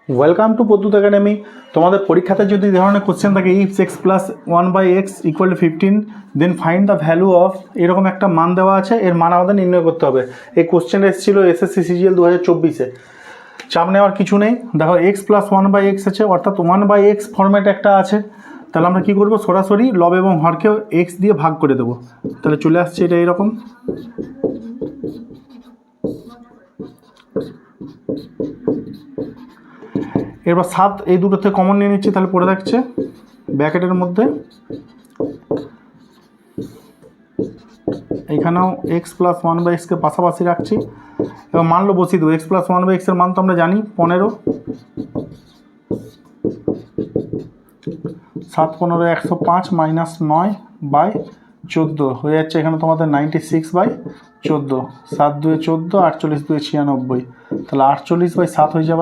Welcome to পদ্মুত academy. তোমাদের পরীক্ষাতে যদি এই ধরনের কোশ্চেন থাকে if x plus 1/x equal to 15 then find the value of, এরকম একটা মান দেওয়া আছে, এর মান আমাদের নির্ণয় করতে হবে। এই কোশ্চেন এসেছিল এসএসসি সিজিএল 2024-এ। চাপ নেওয়ার কিছু নেই। দেখো এক্স প্লাস 1/x আছে, অর্থাৎ 1/x ফরম্যাট একটা আছে। তাহলে আমরা কী করবো, সরাসরি লব এবং হরকেও এক্স দিয়ে ভাগ করে দেবো। তাহলে চলে আসছে এটা এরকম। এরপর 7 এই দুটো থেকে কমন নিয়ে নিচ্ছি, তাহলে পড়ে থাকছে ব্র্যাকেটের মধ্যে। এখানেও এক্স প্লাস 1/xকে পাশাপাশি রাখছি। এবার মানলো বসিয়ে দেবো। এক্স প্লাস 1/x এর মান তো আমরা জানি 15। 7 15 105 মাইনাস 9/14 হয়ে যাচ্ছে এখানে তোমাদের 96/14। 7 2 14, 48 2 96। তাহলে 48/7 হয়ে যাবে।